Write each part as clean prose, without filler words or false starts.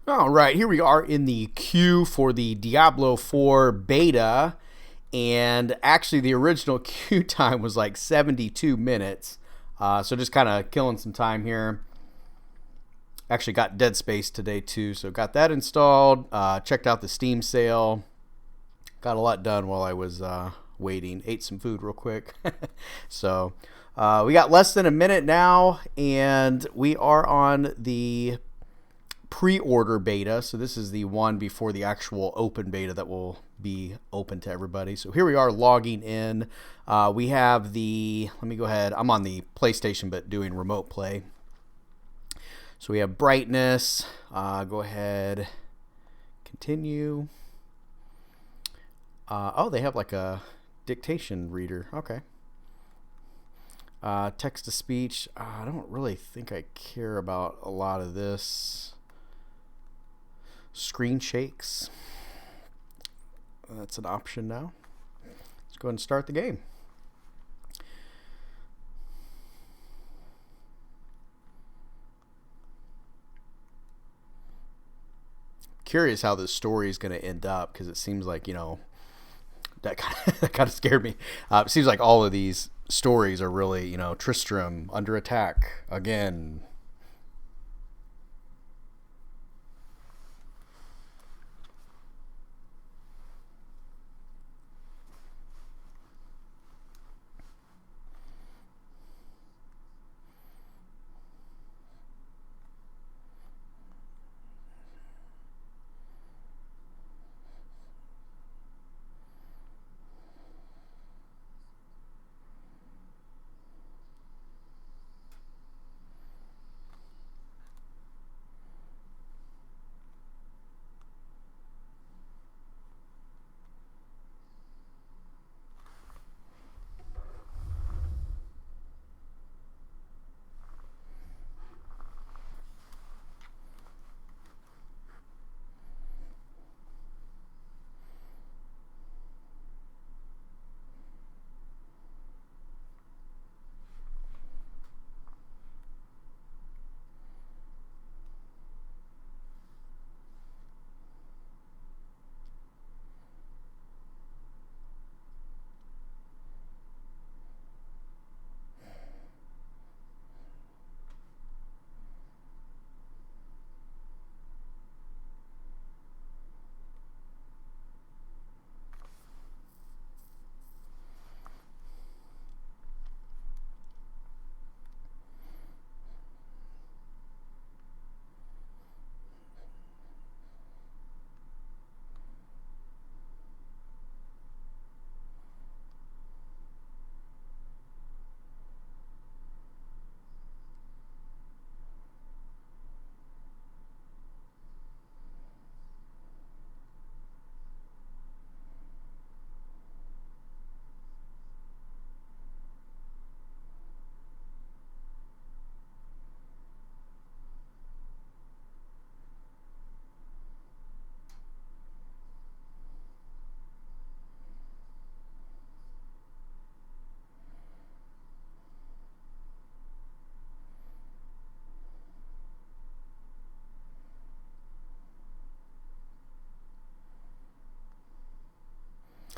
All right, here we are in the queue for the Diablo 4 beta. And actually, the original queue time was like 72 minutes. So just kind of killing some time here. Actually, got Dead Space today too. So got that installed. Checked out the Steam sale. Got a lot done while I was waiting. Ate some food real quick. So we got less than a minute now. And we are on the pre-order beta. So this is the one before the actual open beta that will be open to everybody. So here we are logging in. We have let me go ahead. I'm on the PlayStation but doing remote play. So we have brightness. Go ahead. Continue. Oh, they have like a dictation reader. Okay. Text to speech. I don't really think I care about a lot of this. Screen shakes. That's an option now. Let's go ahead and start the game. Curious how this story is going to end up, because it seems like, that kind of scared me. It seems like all of these stories are really, Tristram under attack again.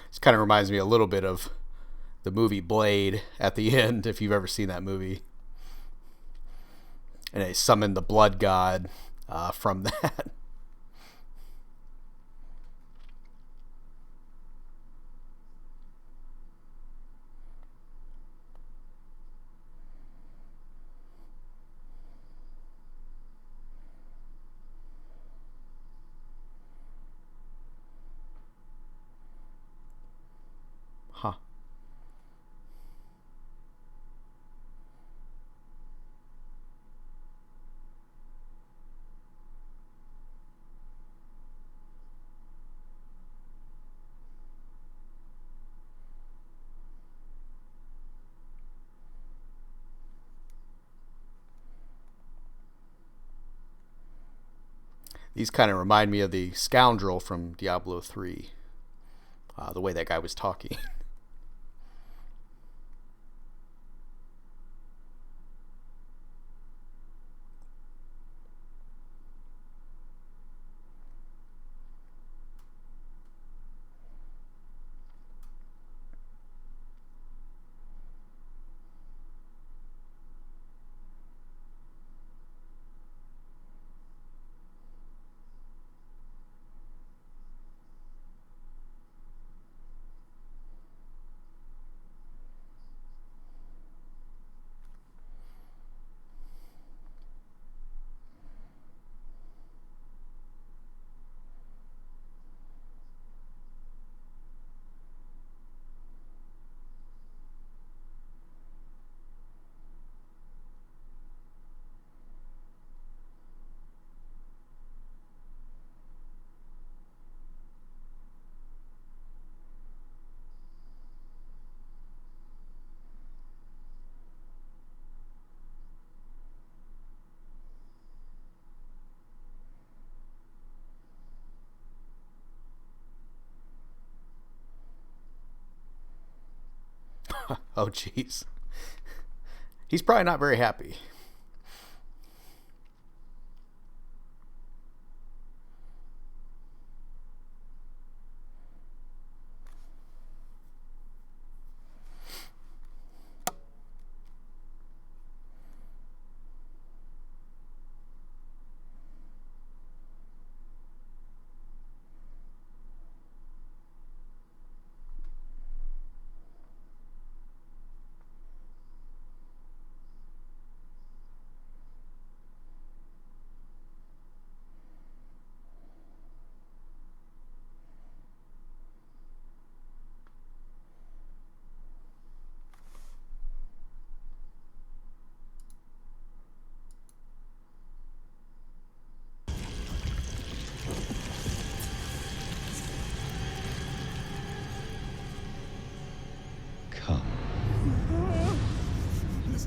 This kind of reminds me a little bit of the movie Blade at the end, if you've ever seen that movie. And they summon the blood god from that. Huh. These kind of remind me of the scoundrel from Diablo 3. The way that guy was talking. Oh, jeez. He's probably not very happy.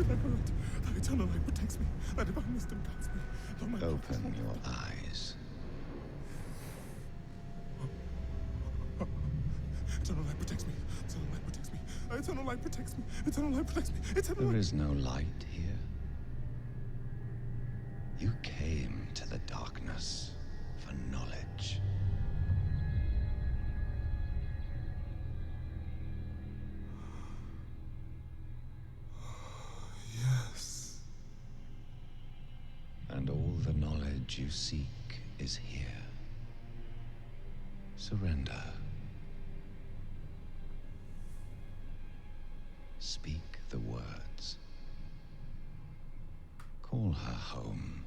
The eternal light protects me. Thy divine wisdom guides me. Open your eyes. Eternal light protects me. Eternal light protects me. Eternal light protects me. Eternal light protects me. Eternal light. There is no light here. You came to the darkness for knowledge. Yes. And all the knowledge you seek is here. Surrender. Speak the words. Call her home.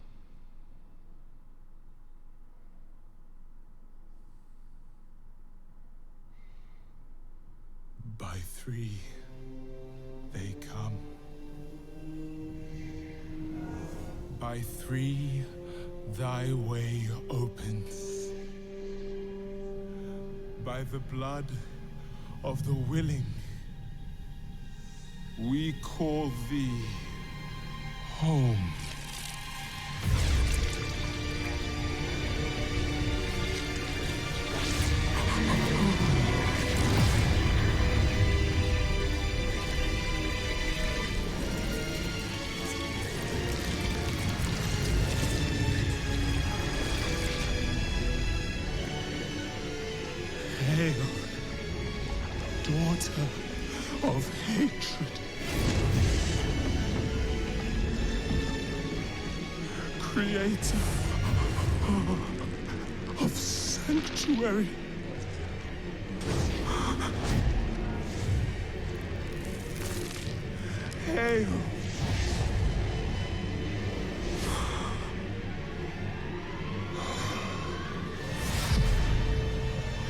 By three, they come. By three, thy way opens. By the blood of the willing, we call thee home. Hail, daughter of hatred. Creator of sanctuary. Hail.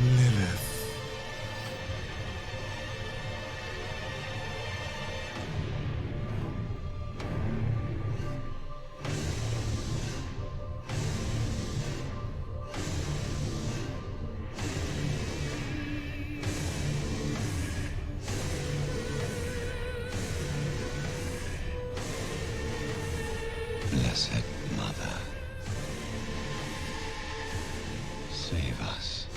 Lilith. Blessed Mother, save us.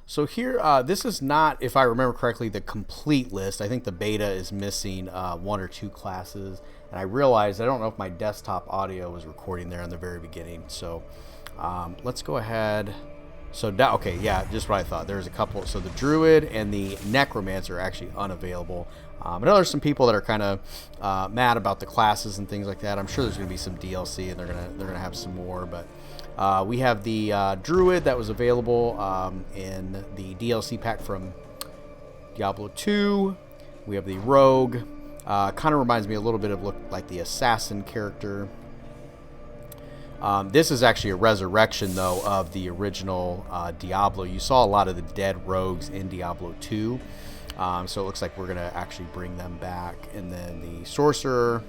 So here, this is not, if I remember correctly, the complete list. I think the beta is missing one or two classes. And I realized, I don't know if my desktop audio was recording there in the very beginning. So let's go ahead. So, okay, yeah, just what I thought. There's a couple. So the Druid and the Necromancer are actually unavailable. I know there's some people that are kind of mad about the classes and things like that. I'm sure there's going to be some DLC and they're gonna have some more, but we have the Druid that was available in the DLC pack from Diablo 2. We have the Rogue. Kind of reminds me a little bit of like the Assassin character. This is actually a resurrection, though, of the original Diablo. You saw a lot of the dead rogues in Diablo 2. So it looks like we're going to actually bring them back. And then the Sorcerer.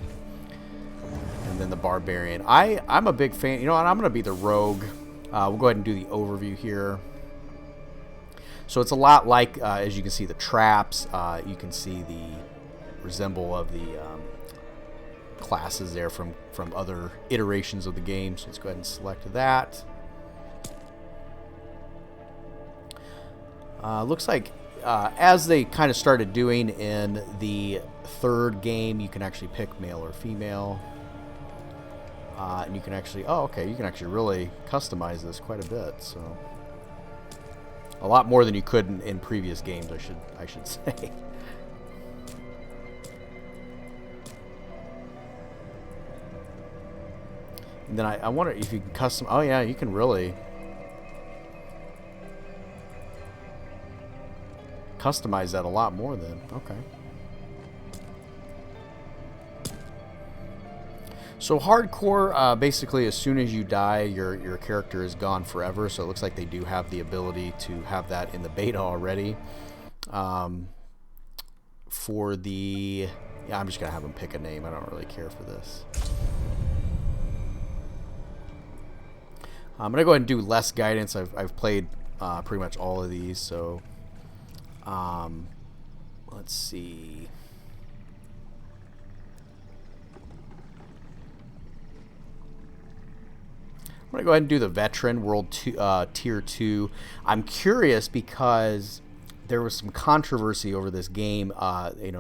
And then the Barbarian. I'm a big fan. You know what? I'm going to be the Rogue. We'll go ahead and do the overview here. So it's a lot like, as you can see, the traps. You can see the resemble of the classes there from other iterations of the game. So let's go ahead and select that. Looks like as they kind of started doing in the third game, you can actually pick male or female. And you can actually, you can actually really customize this quite a bit. So a lot more than you could in previous games, I should say. And then I wonder if you can custom. Oh yeah, you can really customize that a lot more then. Okay. So hardcore, basically as soon as you die, your character is gone forever. So it looks like they do have the ability to have that in the beta already. For the... Yeah, I'm just going to have them pick a name. I don't really care for this. I'm going to go ahead and do less guidance. I've played pretty much all of these. So let's see... I'm going to go ahead and do the Veteran World Tier 2. I'm curious because there was some controversy over this game.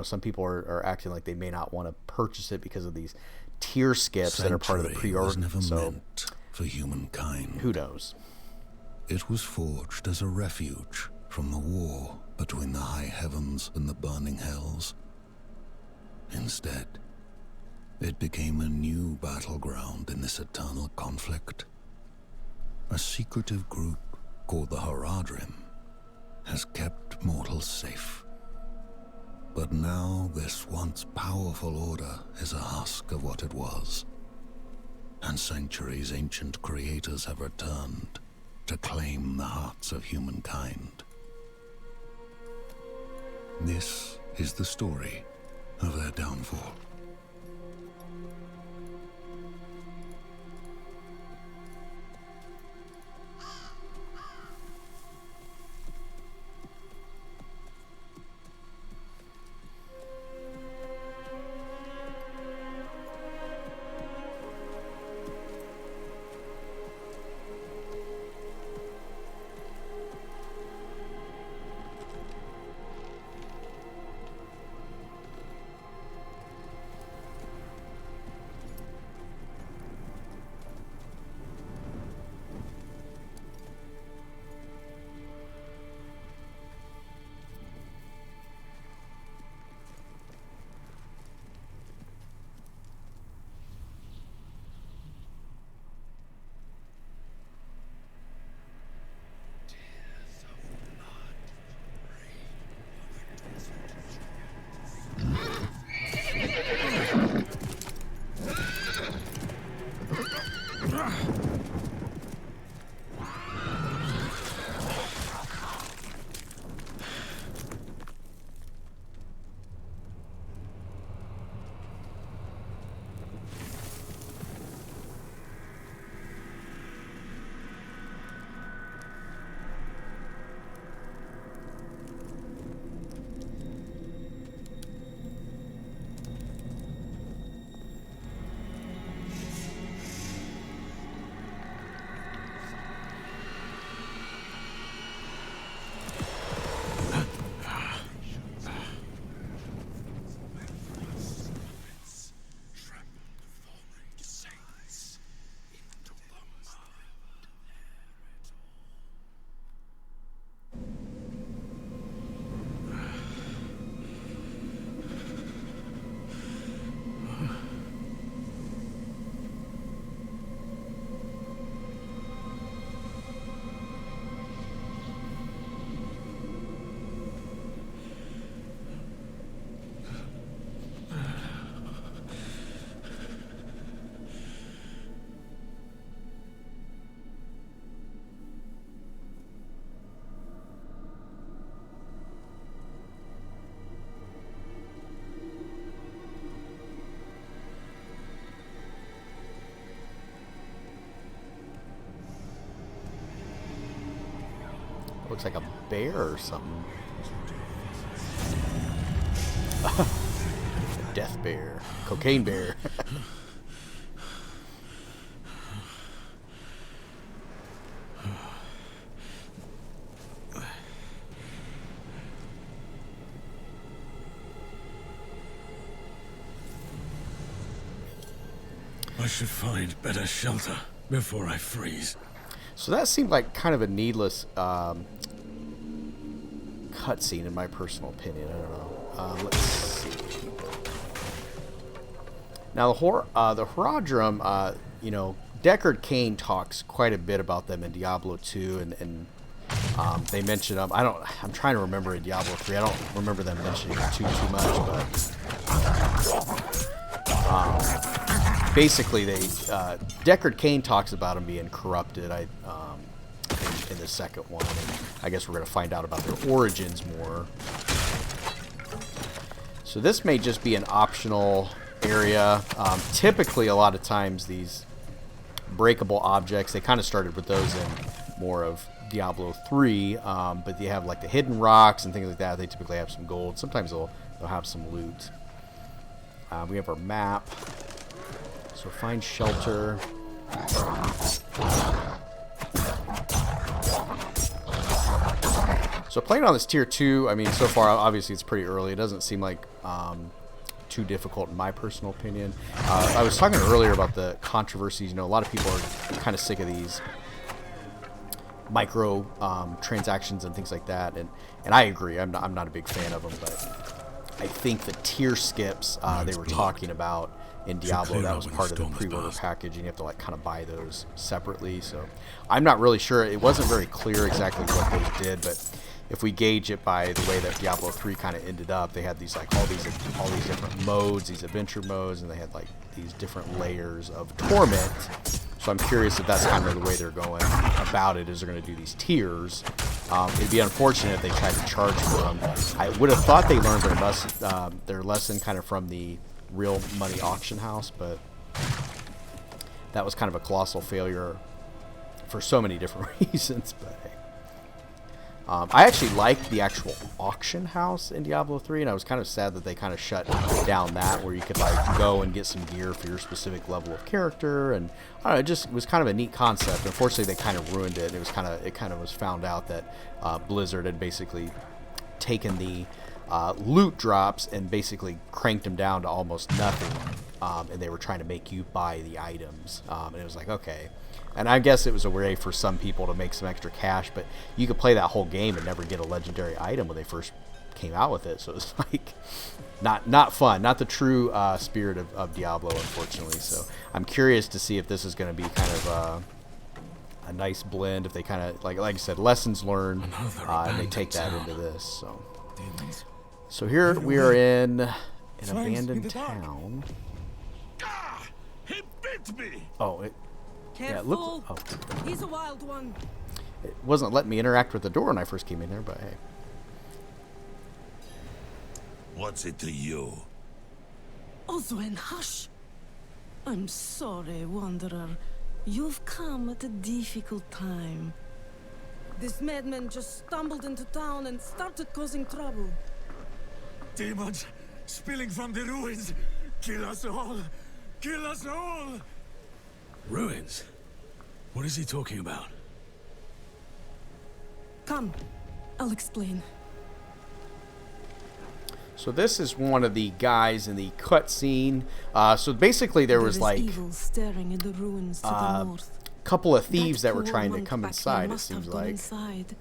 Some people are acting like they may not want to purchase it because of these tier skips that are part of the pre-order. Never meant for humankind. Who knows? It was forged as a refuge from the war between the high heavens and the burning hells. Instead, it became a new battleground in this eternal conflict. A secretive group called the Haradrim has kept mortals safe. But now this once powerful order is a husk of what it was. And centuries ancient creators have returned to claim the hearts of humankind. This is the story of their downfall. looks like a bear or something. A death bear. Cocaine bear. I should find better shelter before I freeze. So that seemed like kind of a needless cutscene, in my personal opinion. I don't know. Let's see. Now the Horadrim, you know, Deckard Cain talks quite a bit about them in Diablo 2, and they mention them. I'm trying to remember in Diablo 3. I don't remember them mentioning it too much, but basically, Deckard Cain talks about them being corrupted. In the second one, and I guess we're going to find out about their origins more. So this may just be an optional area. Typically, a lot of times these breakable objects, they kind of started with those in more of Diablo 3, but you have like the hidden rocks and things like that. They typically have some gold. Sometimes they'll have some loot. We have our map. So find shelter. So playing on this tier 2, I mean, so far obviously it's pretty early. It doesn't seem like too difficult in my personal opinion. I was talking earlier about the controversies. You know, a lot of people are kind of sick of these micro transactions and things like that, and I agree. I'm not a big fan of them, but I think the tier skips they were talking about in Diablo, that was part of the pre-order package, and you have to like kind of buy those separately. So I'm not really sure. It wasn't very clear exactly what those did, but if we gauge it by the way that Diablo 3 kind of ended up, they had these like all these different modes, these adventure modes, and they had like these different layers of torment. So I'm curious if that's kind of the way they're going about it, is they're going to do these tiers. It'd be unfortunate if they tried to charge for them. I would have thought they learned their lesson kind of from the real money auction house, but that was kind of a colossal failure for so many different reasons. But hey. I actually liked the actual auction house in Diablo 3, and I was kind of sad that they kind of shut down that, where you could like go and get some gear for your specific level of character, and I don't know, it was kind of a neat concept. Unfortunately, they kind of ruined it. It kind of was found out that Blizzard had basically taken the loot drops and basically cranked them down to almost nothing, and they were trying to make you buy the items, and it was like, okay. And I guess it was a way for some people to make some extra cash, but you could play that whole game and never get a legendary item when they first came out with it. So it was like not fun, not the true spirit of Diablo, unfortunately. So I'm curious to see if this is going to be kind of a nice blend, if they kind of like I said, lessons learned, and they take that into this. So here we are in an abandoned town. He bit me. Oh, it. Careful. Yeah, it He's a wild one. It wasn't letting me interact with the door when I first came in there, but hey. What's it to you? Oswen, hush. I'm sorry, Wanderer. You've come at a difficult time. This madman just stumbled into town and started causing trouble. Demons spilling from the ruins. Kill us all. Kill us all. Ruins? What is he talking about? Come, I'll explain. So this is one of the guys in the cutscene. So basically there was like evil staring in the ruins to the north. Couple of thieves that were poor trying to monk come back inside, there it must seems have gone like. inside.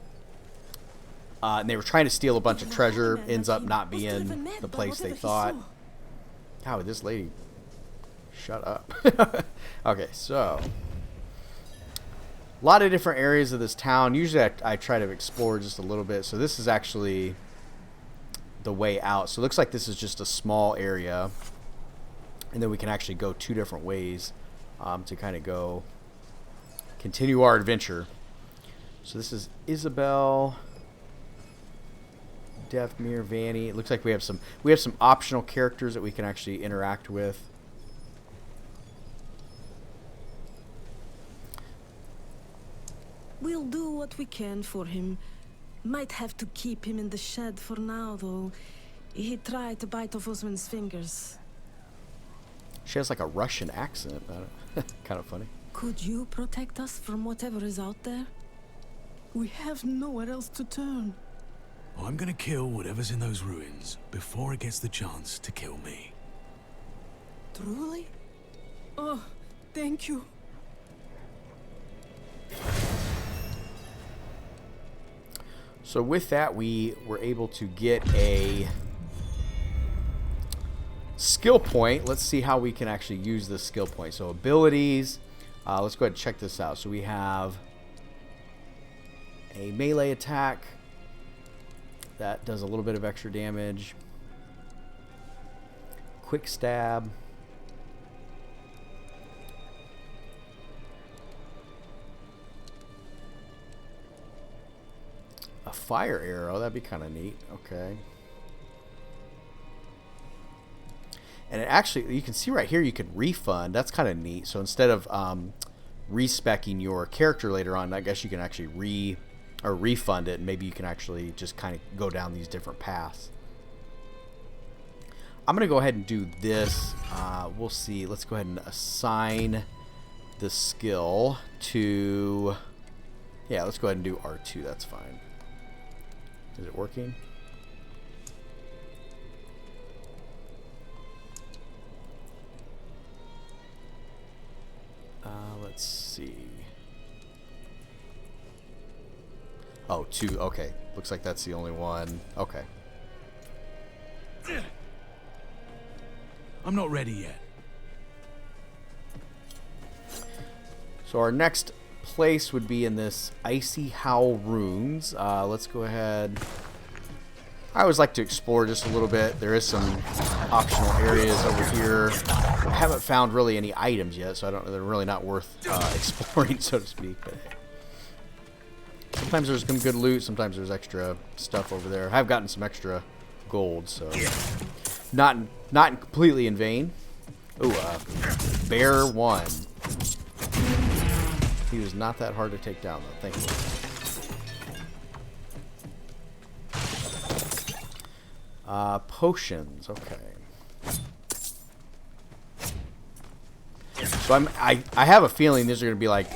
And they were trying to steal a bunch of treasure, ends up not Was being driven mad the by place they whatever he thought. saw. How would this lady shut up? Okay, so a lot of different areas of this town. Usually I try to explore just a little bit. So this is actually the way out. So it looks like this is just a small area, and then we can actually go two different ways to kind of continue our adventure. So this is Isabel, Deathmere, Vanny. It looks like we have some optional characters that we can actually interact with. We'll do what we can for him. Might have to keep him in the shed for now, though. He tried to bite off Osman's fingers. She has like a Russian accent. Kind of funny. Could you protect us from whatever is out there? We have nowhere else to turn. I'm gonna kill whatever's in those ruins before it gets the chance to kill me. Truly? Oh, thank you. So with that, we were able to get a skill point. Let's see how we can actually use this skill point. So abilities. Let's go ahead and check this out. So we have a melee attack that does a little bit of extra damage. Quick stab. A fire arrow, that'd be kind of neat. Okay. And it actually, you can see right here, you can refund. That's kind of neat. So instead of respecking your character later on, I guess you can actually refund it, and maybe you can actually just kind of go down these different paths. I'm going to go ahead and do this. We'll see. Let's go ahead and assign the skill to... Yeah, let's go ahead and do R2. That's fine. Is it working? Let's see. Oh, 2. Okay. Looks like that's the only one. Okay. I'm not ready yet. So our next place would be in this Icy Howl Ruins. Let's go ahead. I always like to explore just a little bit. There is some optional areas over here. I haven't found really any items yet, so they're really not worth exploring, so to speak. But sometimes there's some good loot. Sometimes there's extra stuff over there. I've gotten some extra gold, so not completely in vain. Ooh, Bear 1. He was not that hard to take down, though. Thank you. Potions. Okay. So I have a feeling these are going to be like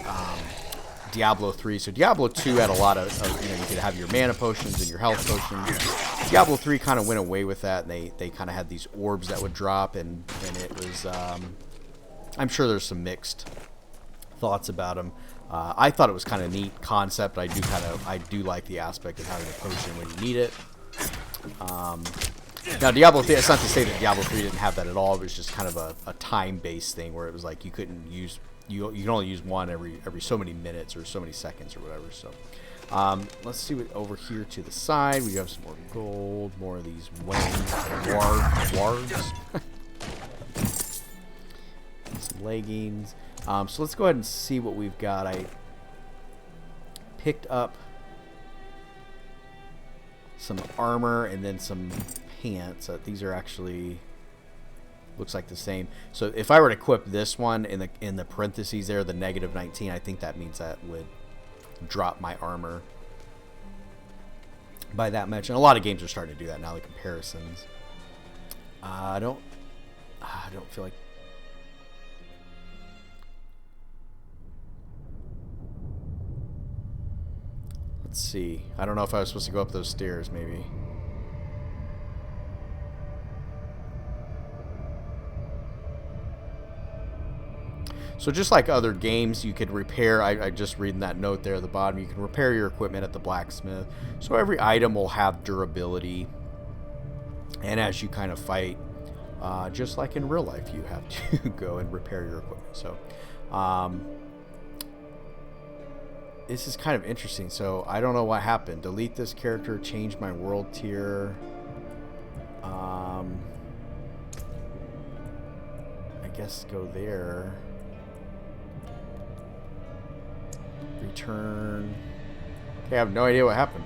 Diablo 3. So Diablo 2 had a lot of you could have your mana potions and your health potions. Diablo 3 kind of went away with that, and they kind of had these orbs that would drop, and it was I'm sure there's some mixed thoughts about them. I thought it was kind of neat concept. I do like the aspect of having a potion when you need it. Now Diablo 3, it's not to say that Diablo 3 didn't have that at all. It was just kind of a time-based thing where it was like you couldn't use you can only use one every so many minutes or so many seconds or whatever. So let's see what over here to the side. We have some more gold, more of these wards. Some leggings. So let's go ahead and see what we've got. I picked up some armor and then some pants. These are actually looks like the same. So if I were to equip this one in the parentheses there, the -19, I think that means that would drop my armor by that much. And a lot of games are starting to do that now, the comparisons. I don't feel like. Let's see. I don't know if I was supposed to go up those stairs, maybe. So just like other games, you could repair, I just reading that note there at the bottom, you can repair your equipment at the blacksmith. So every item will have durability. And as you kind of fight, just like in real life, you have to go and repair your equipment. So this is kind of interesting. So I don't know what happened. Delete this character, change my world tier. I guess go there. Return. Okay, I have no idea what happened.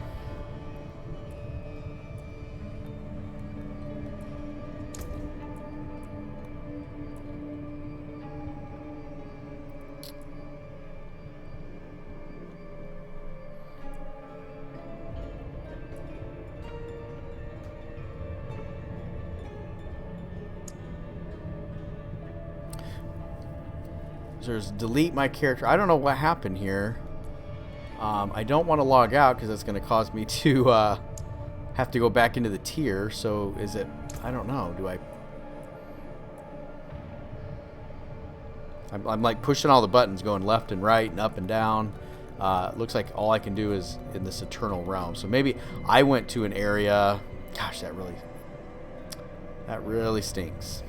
There's delete my character. I don't know what happened here. I don't want to log out because that's going to cause me to have to go back into the tier. So is it... I don't know. Do I... I'm like pushing all the buttons, going left and right and up and down. Looks like all I can do is in this eternal realm. So maybe I went to an area... Gosh, that really stinks.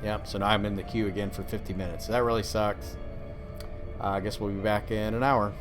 Yep, so now I'm in the queue again for 50 minutes. So that really sucks. I guess we'll be back in an hour.